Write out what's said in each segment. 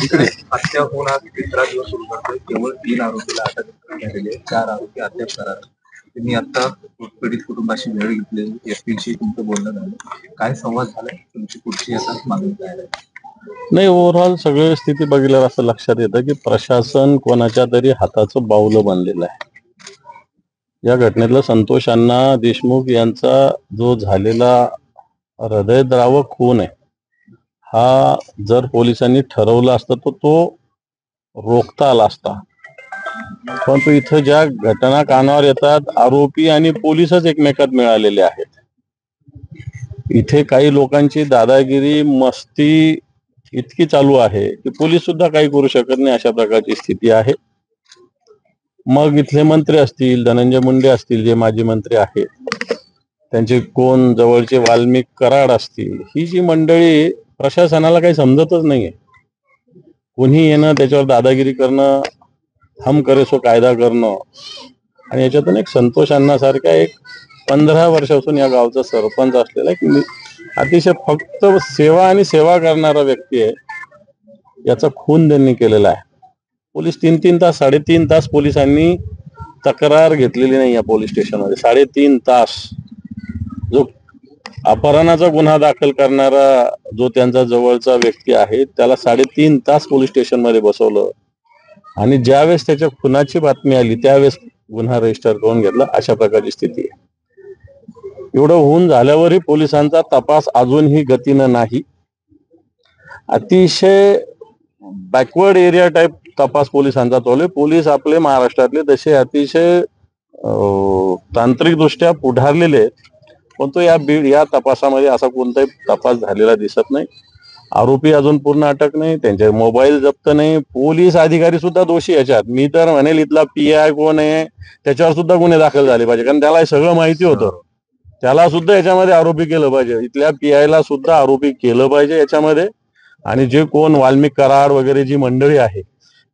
इकडे हत्या होऊन आज तिसरा दिवस सुरू करतोय. केवळ 3 आरोपीला अटक झालेली आहे, 4 आरोपी अद्याप फरार. त्यांनी आता पीडित कुटुंबाशी वेळ घेतली, एसपीशी तुमचं बोलणं झालं, काय संवाद झालाय, तुमची पुढची आता मागणी काय आहे? नाही, ओव्हरऑल सगळी स्थिती बघितल्यावर असं लक्षात येतं की प्रशासन कोणाच्या तरी हाताचं बावलं बनलेलं आहे. या घटनेतला संतोष अण्णा देशमुख यांचा जो झालेला हृदयद्रावक खून आहे, हा जर पोलिसांनी ठरवला असता तर तो रोखता आला असता. परंतु इथं ज्या घटना कानावर येतात, आरोपी आणि पोलीसच एकमेकात मिळालेले आहेत. इथे काही लोकांची दादागिरी मस्ती इतकी चालू आहे की पोलीस सुद्धा काही करू शकत नाही, अशा प्रकारची स्थिती आहे. मग इथले मंत्री असतील, धनंजय मुंडे असतील जे माजी मंत्री आहेत, त्यांचे कोण जवळचे वाल्मिक कराड असतील, ही जी मंडळी प्रशासनाला काही समजतच नाहीये. कोणी येणं, त्याच्यावर दादागिरी करणं, हम करे सो कायदा करणं, आणि याच्यातून एक संतोष अण्णासारखा एक 15 वर्षापासून या गावचा सरपंच असलेला एक अतिशय फक्त सेवा आणि सेवा करणारा व्यक्ती आहे, याचा खून त्यांनी केलेला आहे. पोलीस 3-3 तास 3.5 तास पोलिसांनी तक्रार घेतलेली नाही या पोलीस स्टेशनमध्ये. 3.5 तास जो अपहरणाचा गुन्हा दाखल करणारा जो त्यांचा जवळचा व्यक्ती आहे, त्याला 3.5 तास पोलीस स्टेशनमध्ये बसवलं, आणि ज्यावेळेस त्याच्या खुनाची बातमी आली त्यावेळेस गुन्हा रजिस्टर करून घेतला. अशा प्रकारची स्थिती आहे. एवढं होऊन झाल्यावरही पोलिसांचा तपास अजूनही गतीनं नाही. अतिशय बॅकवर्ड एरिया टाईप तपास पोलिसांचा चालू आहे. पोलीस आपले महाराष्ट्रातले तसे अतिशय तांत्रिक दृष्ट्या पुढारलेले आहेत, पण तो या तपासामध्ये असा कोणताही तपास झालेला दिसत नाही. आरोपी अजून पूर्ण अटक नाही, त्यांचे मोबाईल जप्त नाही. पोलीस अधिकारी सुद्धा दोषी याच्यात. मी तर म्हणेल इथला PI कोण आहे त्याच्यावर सुद्धा गुन्हे दाखल झाले पाहिजे, कारण त्याला हे सगळं माहिती होतं. त्याला सुद्धा याच्यामध्ये आरोपी केलं पाहिजे. इथल्या PI सुद्धा आरोपी केलं पाहिजे याच्यामध्ये, आणि जे कोण वाल्मिक कराड वगैरे जी मंडळी आहे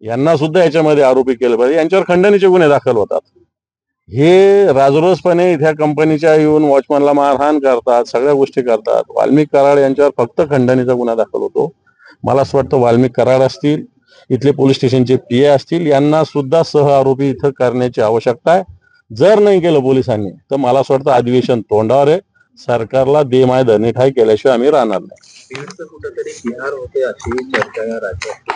यांना सुद्धा याच्यामध्ये आरोपी केलं पाहिजे. यांच्यावर खंडणीचे गुन्हे दाखल होतात. हे राजरोसपणे इथ्या कंपनीच्या येऊन वॉचमॅनला मारहाण करतात, सगळ्या गोष्टी करतात. वाल्मिक कराड यांच्यावर फक्त खंडणीचा गुन्हा दाखल होतो. मला असं वाटतं वाल्मिक कराड असतील, इथले पोलीस स्टेशनचे PI असतील, यांना सुद्धा सह आरोपी इथं करण्याची आवश्यकता आहे. जर नाही केलं पोलिसांनी तर मला असं वाटतं अधिवेशन तोंडावर आहे. सरकारला दे माय धनी ठाय केल्याशिवाय आम्ही राहणार नाही. कुठेतरी बिहार होते अशी चर्चा या राज्यात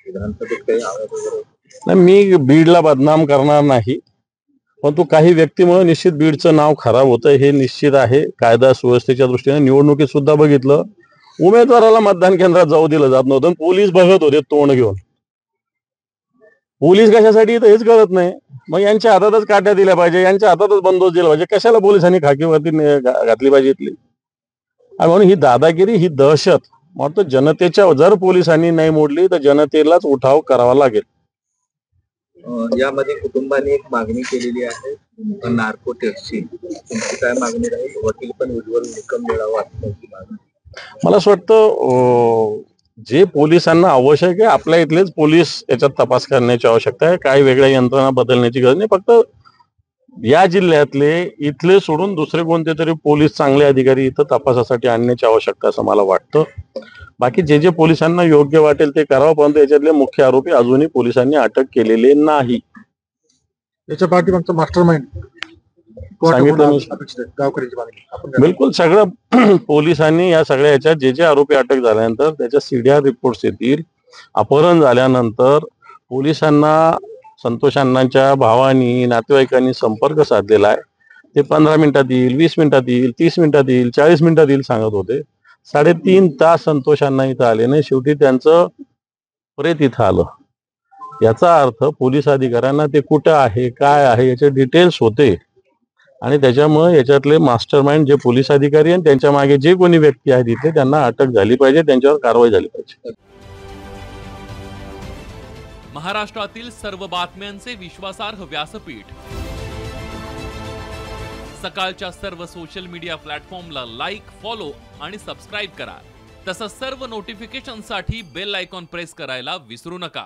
विधानसभेत काही आवाज वगैरे नाही, मी बीडला बदनाम करणार नाही, परंतु काही व्यक्तीमुळे निश्चित बीडचं नाव खराब होतं हे निश्चित आहे. कायदा सुव्यवस्थेच्या दृष्टीने निवडणुकीत सुद्धा बघितलं, उमेदवाराला मतदान केंद्रात जाऊ दिलं जात नव्हतं, पोलीस बघत होते तोंड घेऊन. पोलीस कशासाठी तर हेच कळत नाही. मग यांच्या हातातच काट्या दिल्या पाहिजे, यांच्या हातातच बंदोबस्त दिला पाहिजे. कशाला पोलिसांनी खाकीवरती घातली पाहिजे इथली? म्हणून ही दादागिरी, ही दहशत म्हणतो जनतेच्या, जर पोलिसांनी नाही मोडली तर जनतेलाच उठाव करावा लागेल. यामध्ये कुटुंबाने एक मागणी केलेली आहे नार्को टेस्टची. तुमची काय मागणी राहील? वकील पण उज्ज्वल निकम मिळावा असल्याची मागणी. मला असं वाटतं जे पोलिसांना आवश्यक आहे, आपल्या इथलेच पोलीस याच्यात तपास करण्याची आवश्यकता आहे. काही वेगळ्या यंत्रणा बदलण्याची गरज नाही. फक्त या जिल्ह्यातले इथले सोडून दुसरे कोणते तरी पोलीस चांगले अधिकारी इथं तपासासाठी आणण्याची आवश्यकता असं मला वाटतं. बाकी जे जे पोलिसांना योग्य वाटेल ते करावं, परंतु याच्यातले मुख्य आरोपी अजूनही पोलिसांनी अटक केलेले नाही. याच्या पाठीमागचं मास्टर माइंड बिलकुल सगळं पोलिसांनी या सगळ्या याच्यात जे जे आरोपी अटक झाल्यानंतर त्याच्या CDR रिपोर्ट्स येतील. अपहरण झाल्यानंतर पोलिसांना संतोष अण्णांच्या भावानी, नातेवाईकांनी संपर्क साधलेला आहे. ते 15 मिनिटात येईल, 20 मिनिटात येईल, 30 मिनिटात येईल, 40 मिनिटात येईल सांगत होते. 3.5 तास संतोष अण्णा इथं आले नाही. शेवटी त्यांचं प्रेत इथं आलं. याचा अर्थ पोलीस अधिकाऱ्यांना ते कुठं आहे, काय आहे याचे डिटेल्स होते, आणि त्याच्यामुळे याच्यातले मास्टर माइंड जे पोलीस अधिकारी आणि त्यांच्या मागे जे कोणी व्यक्ती आहेत तिथे, त्यांना अटक झाली पाहिजे, त्यांच्यावर कारवाई झाली पाहिजे. महाराष्ट्रातील सर्व बातम्यांचे विश्वासार्ह व्यासपीठ, सकाळच्या सर्व सोशल मीडिया प्लॅटफॉर्मला लाईक, फॉलो आणि सबस्क्राईब करा. तसंच सर्व नोटिफिकेशनसाठी बेल आयकॉन प्रेस करायला विसरू नका.